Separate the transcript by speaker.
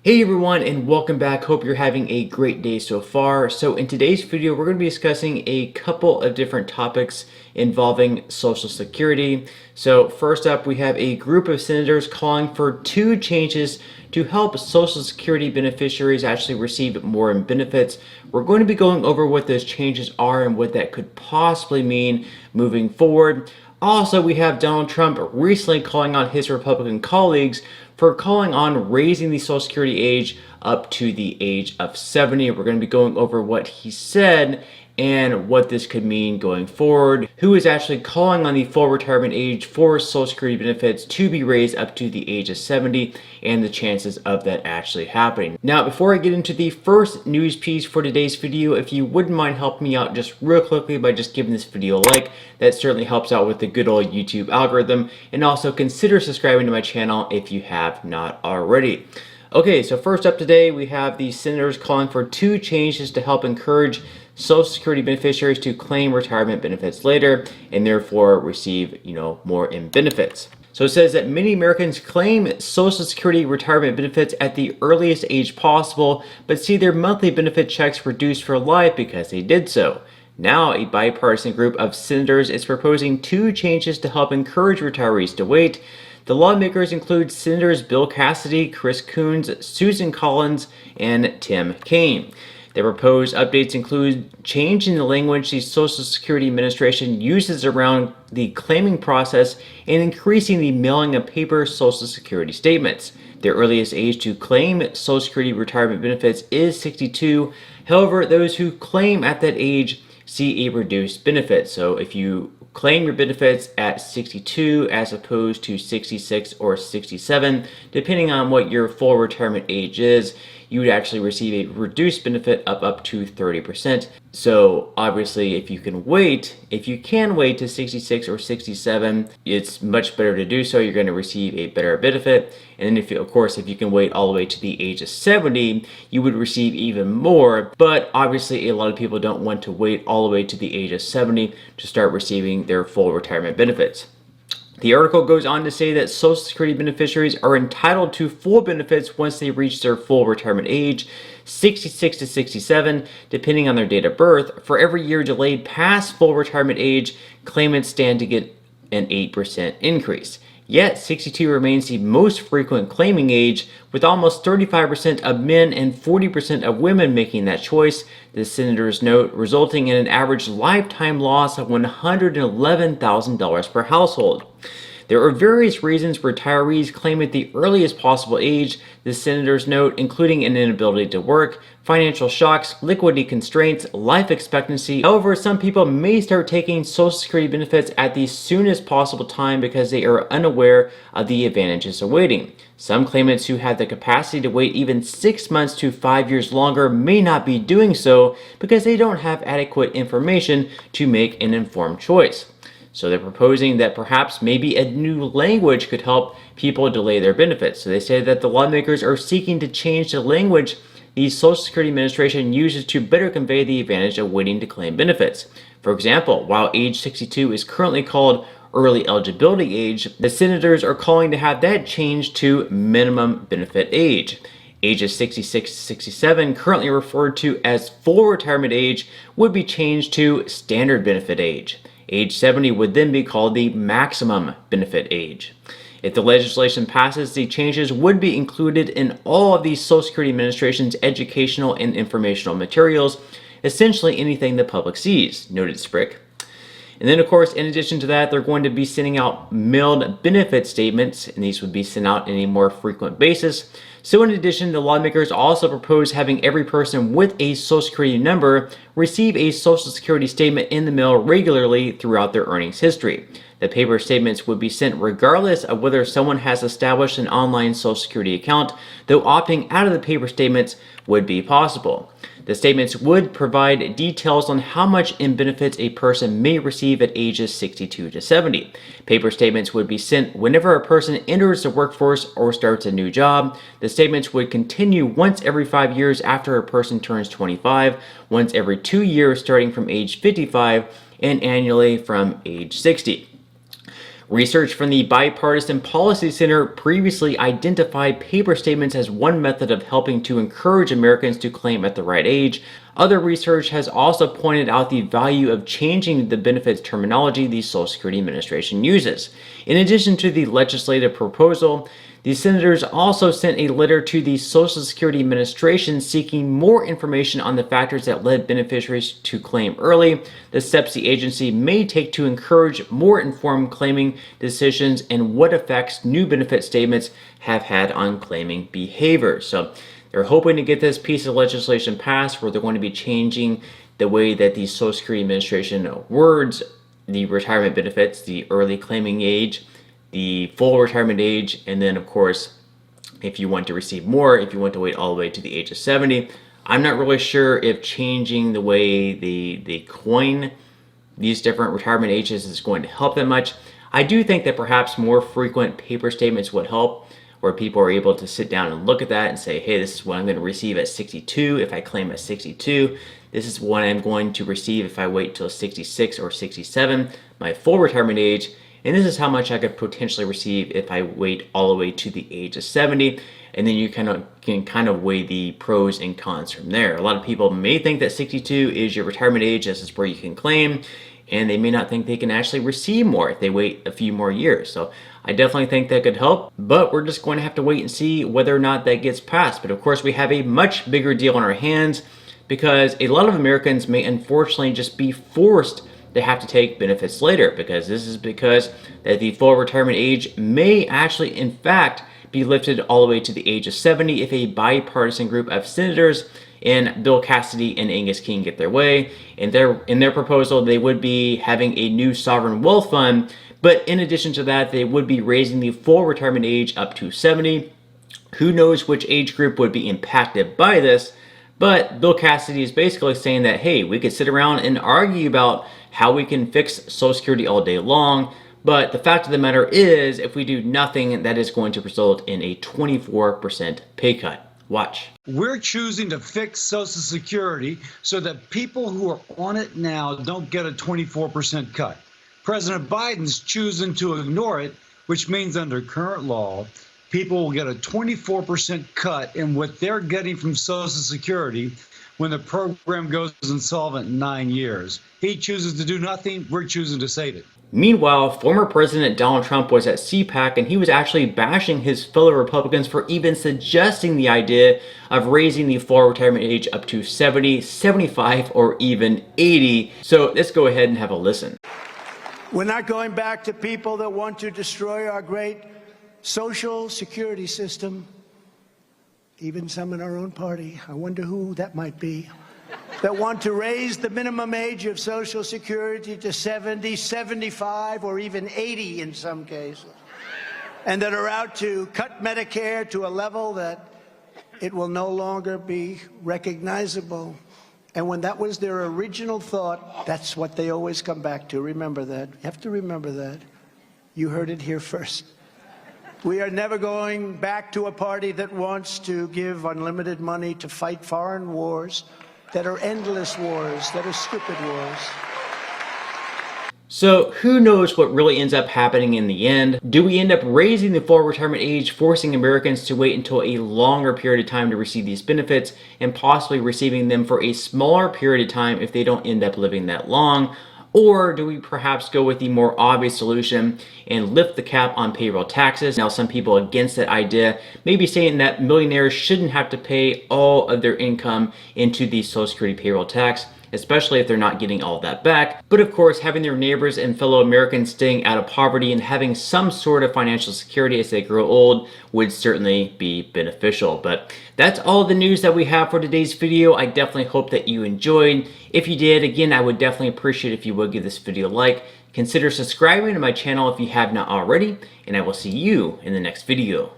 Speaker 1: Hey everyone, and welcome back. Hope you're having a great day so far. So in today's video, we're going to be discussing a couple of different topics involving Social Security. So first up, we have a group of senators calling for two changes to help Social Security beneficiaries actually receive more in benefits. We're going to be going over what those changes are and what that could possibly mean moving forward. Also, we have Donald Trump recently calling on his Republican colleagues for calling on raising the Social Security age up to the age of 70. We're going to be going over what he said and what this could mean going forward, who is actually calling on the full retirement age for Social Security benefits to be raised up to the age of 70, and the chances of that actually happening. Now, before I get into the first news piece for today's video, if you wouldn't mind helping me out just real quickly by just giving this video a like, that certainly helps out with the good old YouTube algorithm, and also consider subscribing to my channel if you have not already. Okay, so first up today, we have the senators calling for two changes to help encourage Social Security beneficiaries to claim retirement benefits later and therefore receive, more in benefits. So it says that many Americans claim Social Security retirement benefits at the earliest age possible, but see their monthly benefit checks reduced for life because they did so. Now, a bipartisan group of senators is proposing two changes to help encourage retirees to wait. The lawmakers include Senators Bill Cassidy, Chris Coons, Susan Collins, and Tim Kaine. The proposed updates include changing the language the Social Security Administration uses around the claiming process and increasing the mailing of paper Social Security statements. The earliest age to claim Social Security retirement benefits is 62. However, those who claim at that age see a reduced benefit. So if you claim your benefits at 62 as opposed to 66 or 67, depending on what your full retirement age is, you would actually receive a reduced benefit of up to 30%. So obviously, if you can wait to 66 or 67, it's much better to do so. You're going to receive a better benefit. And then if you can wait all the way to the age of 70, you would receive even more. But obviously, a lot of people don't want to wait all the way to the age of 70 to start receiving their full retirement benefits. The article goes on to say that Social Security beneficiaries are entitled to full benefits once they reach their full retirement age, 66 to 67, depending on their date of birth. For every year delayed past full retirement age, claimants stand to get an 8% increase. Yet, 62 remains the most frequent claiming age, with almost 35% of men and 40% of women making that choice, the senators note, resulting in an average lifetime loss of $111,000 per household. There are various reasons retirees claim at the earliest possible age, the senators note, including an inability to work, financial shocks, liquidity constraints, life expectancy. However, some people may start taking Social Security benefits at the soonest possible time because they are unaware of the advantages of waiting. Some claimants who have the capacity to wait even 6 months to 5 years longer may not be doing so because they don't have adequate information to make an informed choice. So they're proposing that perhaps maybe a new language could help people delay their benefits. So they say that the lawmakers are seeking to change the language the Social Security Administration uses to better convey the advantage of waiting to claim benefits. For example, while age 62 is currently called early eligibility age, the senators are calling to have that changed to minimum benefit age. Ages 66 to 67, currently referred to as full retirement age, would be changed to standard benefit age. Age 70 would then be called the maximum benefit age. If the legislation passes, the changes would be included in all of the Social Security Administration's educational and informational materials, essentially anything the public sees, noted Sprick. And then, of course, in addition to that, they're going to be sending out mailed benefit statements, and these would be sent out on a more frequent basis. So in addition, the lawmakers also propose having every person with a Social Security number receive a Social Security statement in the mail regularly throughout their earnings history. The paper statements would be sent regardless of whether someone has established an online Social Security account, though opting out of the paper statements would be possible. The statements would provide details on how much in benefits a person may receive at ages 62 to 70. Paper statements would be sent whenever a person enters the workforce or starts a new job. The statements would continue once every 5 years after a person turns 25, once every 2 years starting from age 55, and annually from age 60. Research from the Bipartisan Policy Center previously identified paper statements as one method of helping to encourage Americans to claim at the right age. Other research has also pointed out the value of changing the benefits terminology the Social Security Administration uses. In addition to the legislative proposal, the senators also sent a letter to the Social Security Administration seeking more information on the factors that led beneficiaries to claim early, the steps the agency may take to encourage more informed claiming decisions, and what effects new benefit statements have had on claiming behavior. So they're hoping to get this piece of legislation passed where they're going to be changing the way that the Social Security Administration words the retirement benefits, the early claiming age, the full retirement age, and then of course, if you want to receive more, if you want to wait all the way to the age of 70. I'm not really sure if changing the way they coin these different retirement ages is going to help that much. I do think that perhaps more frequent paper statements would help, where people are able to sit down and look at that and say, hey, this is what I'm going to receive at 62 if I claim at 62. This is what I'm going to receive if I wait till 66 or 67, my full retirement age. And this is how much I could potentially receive if I wait all the way to the age of 70. And then you can kind of weigh the pros and cons from there. A lot of people may think that 62 is your retirement age, this is where you can claim, and they may not think they can actually receive more if they wait a few more years. So I definitely think that could help, but we're just going to have to wait and see whether or not that gets passed. But of course, we have a much bigger deal on our hands because a lot of Americans may unfortunately just be forced to have to take benefits later, because this is because that the full retirement age may actually in fact be lifted all the way to the age of 70 if a bipartisan group of senators and Bill Cassidy and Angus King get their way. In their proposal, they would be having a new sovereign wealth fund, but in addition to that, they would be raising the full retirement age up to 70. Who knows which age group would be impacted by this, but Bill Cassidy is basically saying that, hey, we could sit around and argue about how we can fix Social Security all day long, but the fact of the matter is, if we do nothing, that is going to result in a 24% pay cut. Watch.
Speaker 2: We're choosing to fix Social Security so that people who are on it now don't get a 24% cut. President Biden's choosing to ignore it, which means under current law, people will get a 24% cut in what they're getting from Social Security when the program goes insolvent in 9 years. He chooses to do nothing. We're choosing to save it.
Speaker 1: Meanwhile, former President Donald Trump was at CPAC and he was actually bashing his fellow Republicans for even suggesting the idea of raising the full retirement age up to 70, 75, or even 80. So let's go ahead and have a listen.
Speaker 3: We're not going back to people that want to destroy our great Social Security system. Even some in our own party, I wonder who that might be, that want to raise the minimum age of Social Security to 70, 75, or even 80 in some cases, and that are out to cut Medicare to a level that it will no longer be recognizable. And when that was their original thought, that's what they always come back to. Remember that. You have to remember that. You heard it here first. We are never going back to a party that wants to give unlimited money to fight foreign wars that are endless wars, that are stupid wars.
Speaker 1: So who knows what really ends up happening in the end? Do we end up raising the full retirement age, forcing Americans to wait until a longer period of time to receive these benefits, and possibly receiving them for a smaller period of time if they don't end up living that long? Or do we perhaps go with the more obvious solution and lift the cap on payroll taxes? Now, some people against that idea may be saying that millionaires shouldn't have to pay all of their income into the Social Security payroll tax, especially if they're not getting all of that back. But of course, having their neighbors and fellow Americans staying out of poverty and having some sort of financial security as they grow old would certainly be beneficial. But that's all the news that we have for today's video. I definitely hope that you enjoyed. If you did, again, I would definitely appreciate if you would give this video a like. Consider subscribing to my channel if you have not already, and I will see you in the next video.